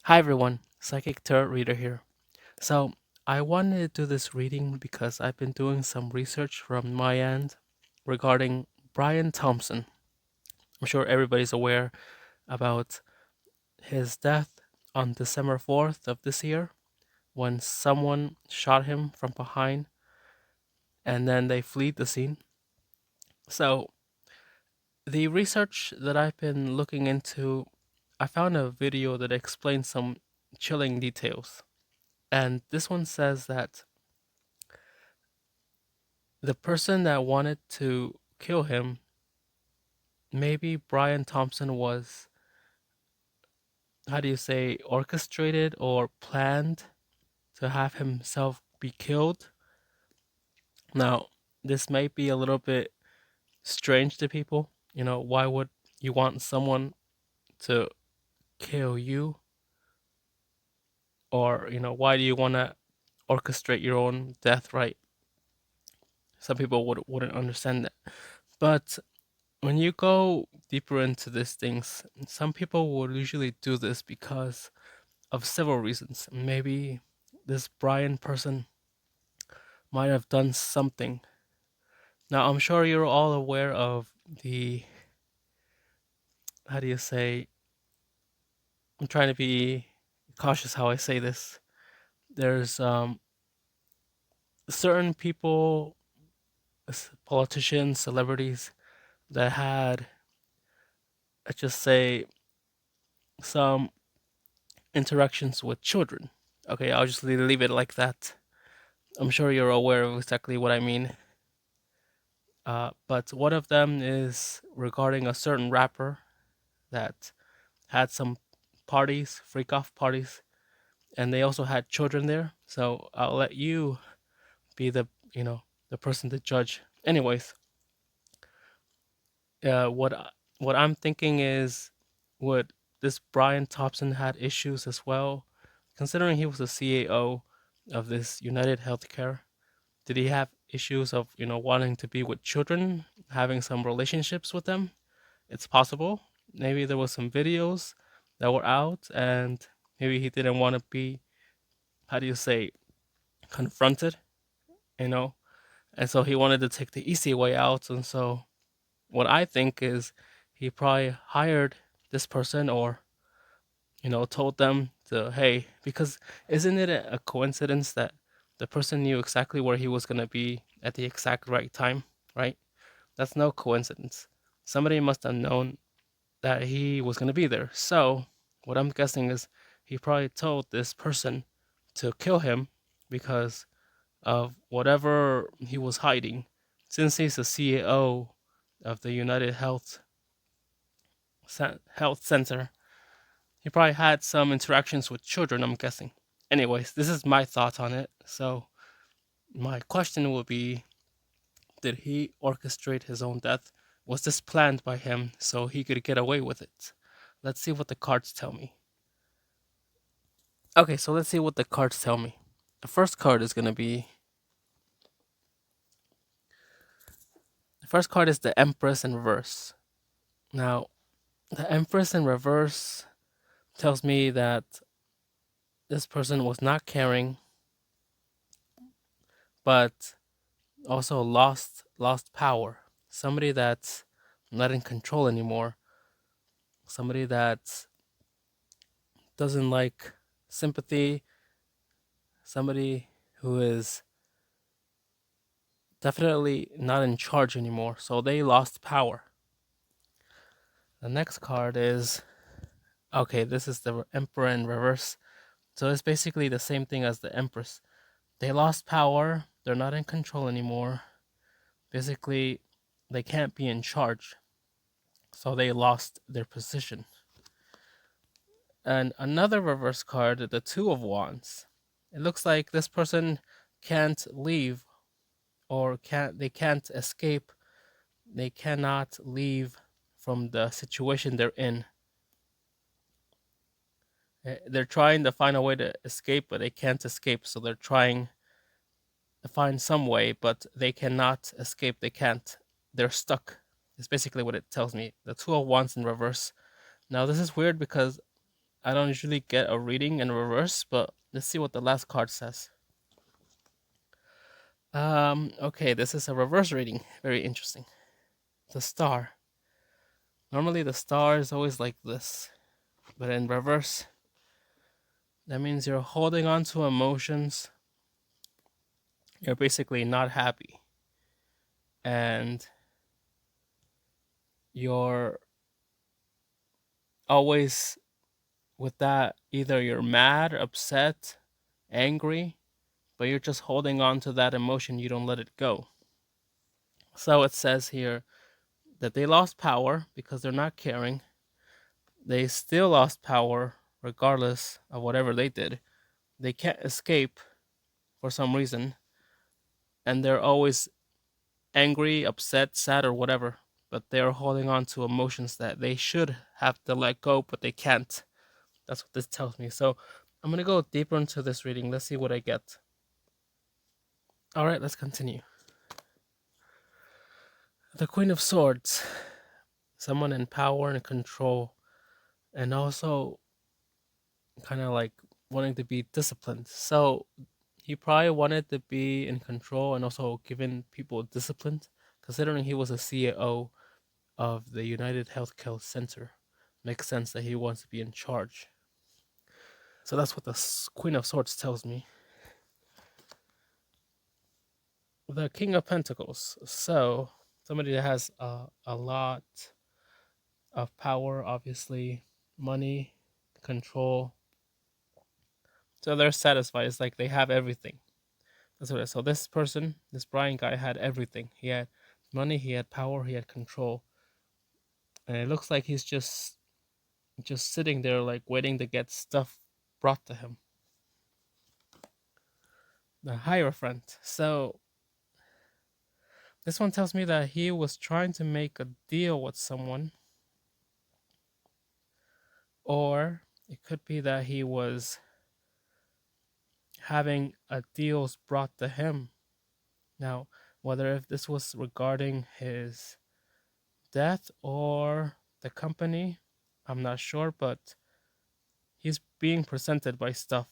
Hi everyone, Psychic Tarot Reader here. So, I wanted to do this reading because I've been doing some research from my end regarding Brian Thompson. I'm sure everybody's aware about his death on December 4th of this year when someone shot him from behind and then they fled the scene. So, the research that I've been looking into, I found a video that explains some chilling details. And this one says that the person that wanted to kill him, maybe Brian Thompson was, how do you say, orchestrated or planned to have himself be killed. Now, this may be a little bit strange to people. Why would you want someone to kill you? Or, why do you want to orchestrate your own death, right? Some people wouldn't understand that. But when you go deeper into these things, some people will usually do this because of several reasons. Maybe this Brian person might have done something. Now, I'm sure you're all aware of the, how do you say, I'm trying to be cautious how I say this. There's certain people, politicians, celebrities that had, let's just say, some interactions with children. Okay, I'll just leave it like that. I'm sure you're aware of exactly what I mean. But one of them is regarding a certain rapper that had some parties, freak off parties, and they also had children there. So I'll let you be the person to judge. Anyways, uh, what I- what I'm thinking is, would this Brian Thompson had issues as well, considering he was the CAO of this United Healthcare? Did he have issues of wanting to be with children, having some relationships with them? It's possible. Maybe there was some videos that were out, and maybe he didn't want to be, how do you say, confronted, you know? And so he wanted to take the easy way out. And so what I think is he probably hired this person or, told them to, hey, because isn't it a coincidence that the person knew exactly where he was going to be at the exact right time, right? That's no coincidence. Somebody must have known that he was going to be there. So, what I'm guessing is he probably told this person to kill him because of whatever he was hiding. Since he's the CEO of the United Health Center, he probably had some interactions with children, I'm guessing. Anyways, this is my thought on it. So, my question would be, did he orchestrate his own death? Was this planned by him so he could get away with it? Let's see what the cards tell me. Okay, so let's see what the cards tell me. The first card is going to be, the first card is the Empress in reverse. Now, the Empress in reverse tells me that this person was not caring, but also lost power. Somebody that's not in control anymore. Somebody that doesn't like sympathy. Somebody who is definitely not in charge anymore. So they lost power. The next card is, okay, this is the Emperor in reverse. So it's basically the same thing as the Empress. They lost power. They're not in control anymore. Basically, they can't be in charge. So they lost their position. And another reverse card, the Two of Wands. It looks like this person can't leave or can't escape. They cannot leave from the situation they're in. They're trying to find a way to escape, but they can't escape. So they're trying to find some way, but they cannot escape. They can't. They're stuck. It's basically what it tells me. The Two of Wands in reverse. Now this is weird because I don't usually get a reading in reverse, but let's see what the last card says. Okay, this is a reverse reading. Very interesting. The star. Normally the star is always like this, but in reverse, that means you're holding on to emotions. You're basically not happy. And you're always with that, either you're mad, upset, angry, but you're just holding on to that emotion. You don't let it go. So it says here that they lost power because they're not caring. They still lost power regardless of whatever they did. They can't escape for some reason, and they're always angry, upset, sad, or whatever. But they're holding on to emotions that they should have to let go, but they can't. That's what this tells me. So I'm gonna go deeper into this reading. Let's see what I get. All right, let's continue. The Queen of Swords, someone in power and control, and also kind of like wanting to be disciplined. So he probably wanted to be in control and also giving people discipline, considering he was a CEO of the United Healthcare Center. Makes sense that he wants to be in charge. So that's what the Queen of Swords tells me. The King of Pentacles. So somebody that has a lot of power, obviously, money, control. So they're satisfied. It's like they have everything. That's what it is. So this person, this Brian guy, had everything. He had money, he had power, he had control, and it looks like he's just sitting there, like waiting to get stuff brought to him. The Hierophant. So this one tells me that he was trying to make a deal with someone, or it could be that he was having a deals brought to him. Now, whether if this was regarding his death or the company, I'm not sure, but he's being presented by stuff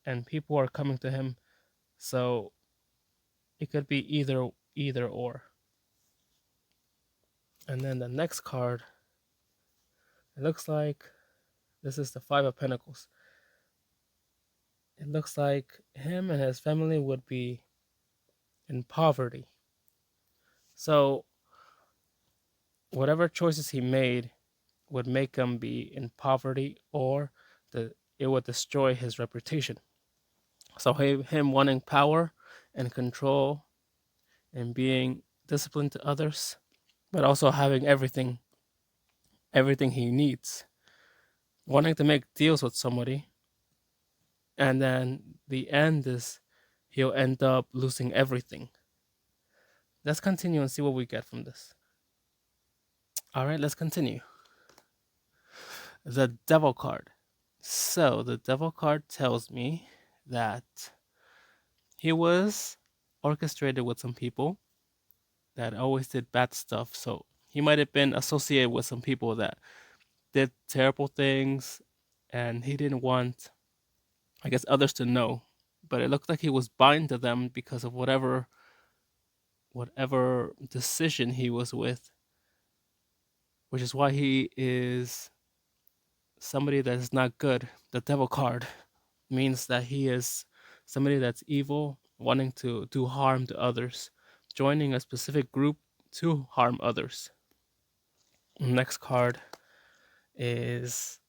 and people are coming to him. So it could be either or. And then the next card, it looks like this is the Five of Pentacles. It looks like him and his family would be in poverty. So whatever choices he made would make him be in poverty, or it would destroy his reputation. So him wanting power and control and being disciplined to others, but also having everything he needs, wanting to make deals with somebody, and then the end is he'll end up losing everything. Let's continue and see what we get from this. All right, let's continue. The Devil card. So the Devil card tells me that he was orchestrated with some people that always did bad stuff. So he might have been associated with some people that did terrible things, and he didn't want, I guess, others to know. But it looked like he was bind to them because of whatever decision he was with, which is why he is somebody that is not good. The Devil card means that he is somebody that's evil, wanting to do harm to others, joining a specific group to harm others. Next card is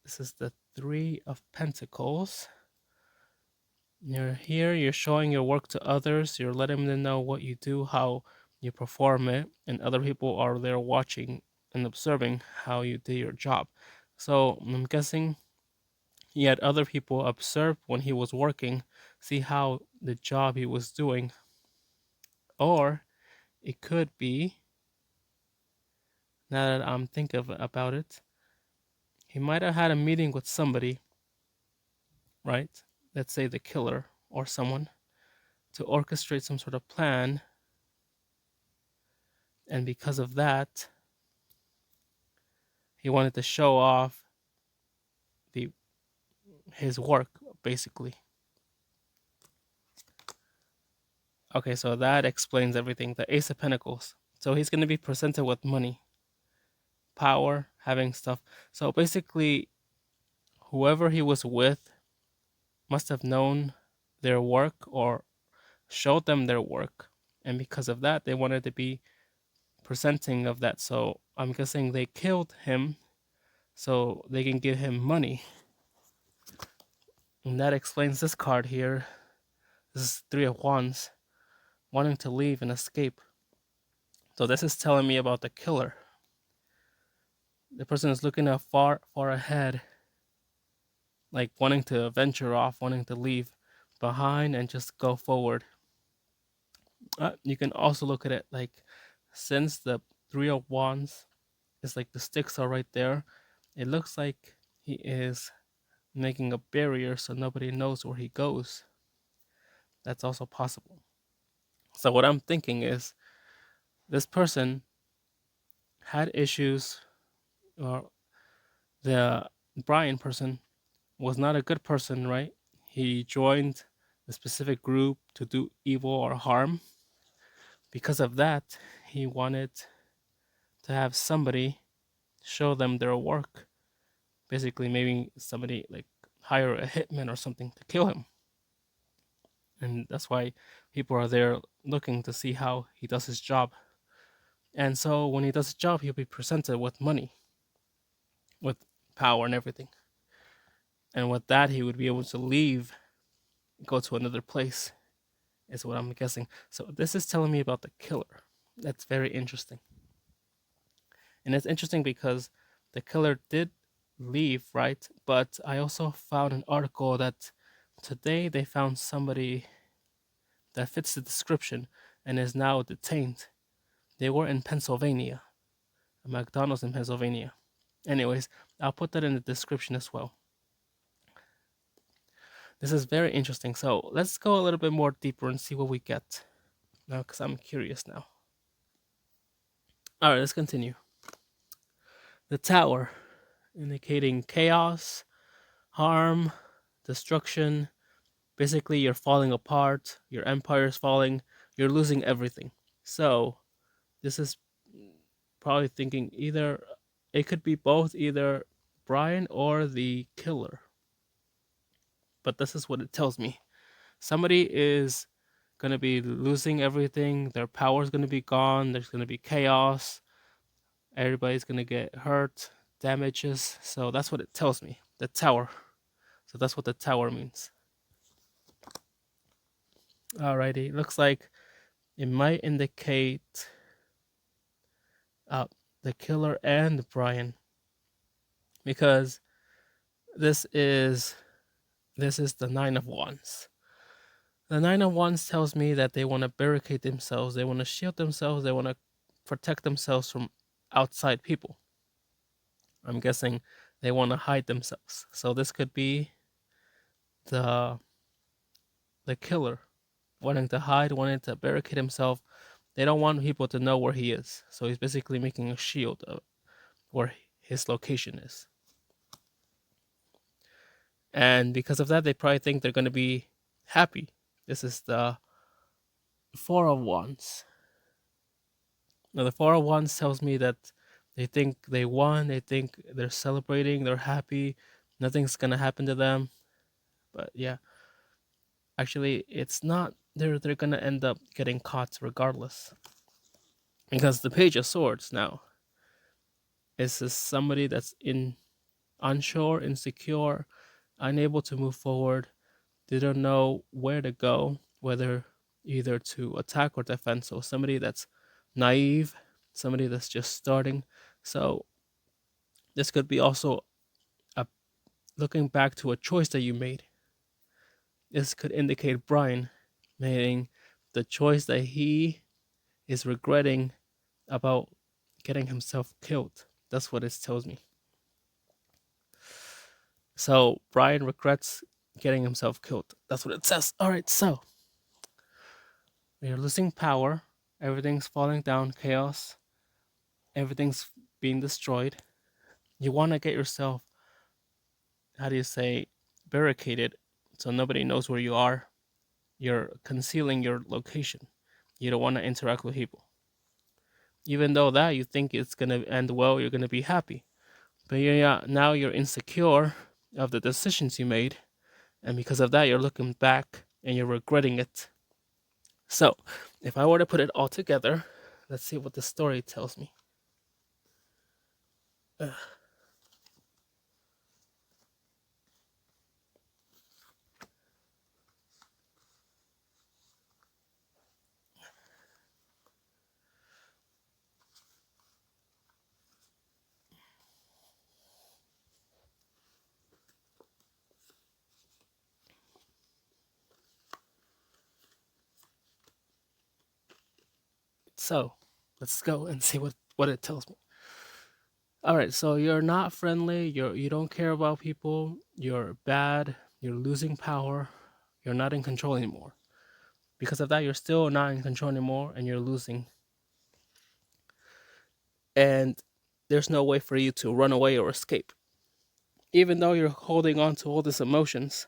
this is the Three of Pentacles. You're here, you're showing your work to others, you're letting them know what you do, how you perform it, and other people are there watching and observing how you do your job. So I'm guessing he had other people observe when he was working, see how the job he was doing. Or it could be, now that I'm thinking about it, he might have had a meeting with somebody, right? Let's say the killer or someone, to orchestrate some sort of plan. And because of that, he wanted to show off the his work basically. Okay, so that explains everything. The Ace of Pentacles. So he's going to be presented with money, power, having stuff. So basically, whoever he was with must have known their work or showed them their work. And because of that, they wanted to be presenting of that. So I'm guessing they killed him so they can give him money. And that explains this card here. This is Three of Wands, wanting to leave and escape. So this is telling me about the killer. The person is looking far ahead, like wanting to venture off, wanting to leave behind and just go forward. You can also look at it like, since the Three of Wands is like the sticks are right there, it looks like he is making a barrier so nobody knows where he goes. That's also possible. So what I'm thinking is, this person had issues, or the Brian person was not a good person, right? He joined a specific group to do evil or harm. Because of that, he wanted to have somebody show them their work. Basically, maybe somebody like hire a hitman or something to kill him. And that's why people are there looking to see how he does his job. And so when he does his job, he'll be presented with money, with power and everything. And with that, he would be able to leave, go to another place, is what I'm guessing. So this is telling me about the killer. That's very interesting. And it's interesting because the killer did leave, right? But I also found an article that today they found somebody that fits the description and is now detained. They were in Pennsylvania, a McDonald's in Pennsylvania. Anyways, I'll put that in the description as well. This is very interesting. So let's go a little bit more deeper and see what we get now, because I'm curious now. All right, let's continue. The Tower, indicating chaos, harm, destruction. Basically, you're falling apart, your empire is falling, you're losing everything. So this is probably thinking either, it could be both, either Brian or the killer. But this is what it tells me. Somebody is going to be losing everything, their power is going to be gone, there's going to be chaos, everybody's going to get hurt, damages. So that's what it tells me. The Tower. So that's what the Tower means. Alrighty, looks like it might indicate the killer and Brian, because this is the Nine of Wands. The Nine of Wands tells me that they want to barricade themselves, they want to shield themselves, they want to protect themselves from outside people. I'm guessing they want to hide themselves. So this could be the killer wanting to hide, wanting to barricade himself. They don't want people to know where he is. So he's basically making a shield of where his location is. And because of that, they probably think they're going to be happy. This is the Four of Wands. Now, the Four of Wands tells me that they think they won, they think they're celebrating, they're happy, nothing's going to happen to them. But yeah, actually, it's not. They're going to end up getting caught regardless. Because the Page of Swords now is somebody that's unsure, insecure, unable to move forward. They don't know where to go, whether either to attack or defend. So somebody that's naive, somebody that's just starting. So this could be also looking back to a choice that you made. This could indicate Brian making the choice that he is regretting about getting himself killed. That's what it tells me. So Brian regrets getting himself killed. That's what it says. All right, so you're losing power. Everything's falling down, chaos. Everything's being destroyed. You want to get yourself how do you say, barricaded so nobody knows where you are. You're concealing your location. You don't want to interact with people. Even though that you think it's going to end well, you're going to be happy. But yeah, now you're insecure of the decisions you made. And because of that, you're looking back and you're regretting it. So, if I were to put it all together, let's see what the story tells me. Ugh. So, let's go and see what it tells me. All right, so you're not friendly, you don't care about people, you're bad, you're losing power, you're not in control anymore. Because of that, you're still not in control anymore and you're losing. And there's no way for you to run away or escape. Even though you're holding on to all these emotions,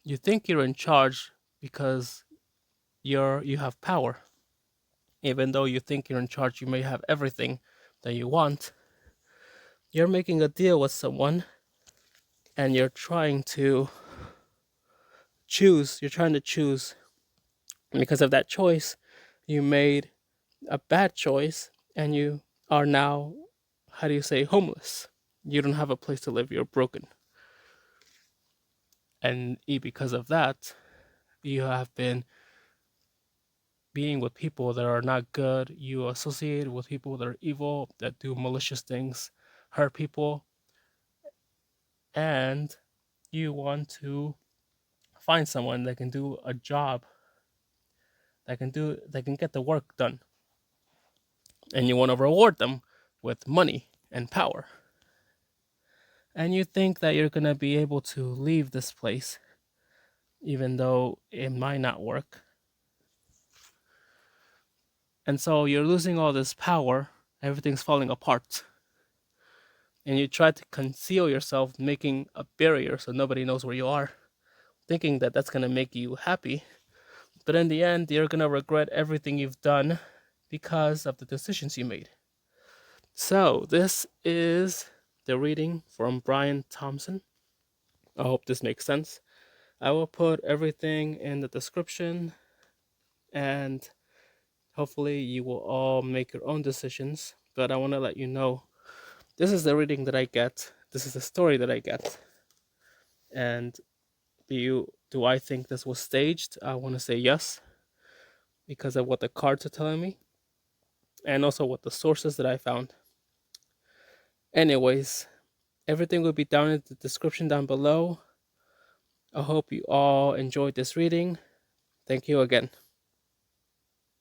you think you're in charge because you have power. Even though you think you're in charge, you may have everything that you want. You're making a deal with someone and you're trying to choose. And because of that choice, you made a bad choice and you are now, how do you say, homeless. You don't have a place to live, you're broken. And because of that, you have been being with people that are not good. You associate with people that are evil, that do malicious things, hurt people, and you want to find someone that can do a job that can get the work done, and you want to reward them with money and power. And you think that you're going to be able to leave this place even though it might not work. And so you're losing all this power, everything's falling apart. And you try to conceal yourself, making a barrier so nobody knows where you are, thinking that that's going to make you happy. But in the end, you're going to regret everything you've done because of the decisions you made. So, this is the reading from Brian Thompson. I hope this makes sense. I will put everything in the description, and hopefully you will all make your own decisions. But I want to let you know this is the reading that I get. This is the story that I get. And do I think this was staged? I want to say yes, because of what the cards are telling me and also what the sources that I found. Anyways, everything will be down in the description down below. I hope you all enjoyed this reading. Thank you again.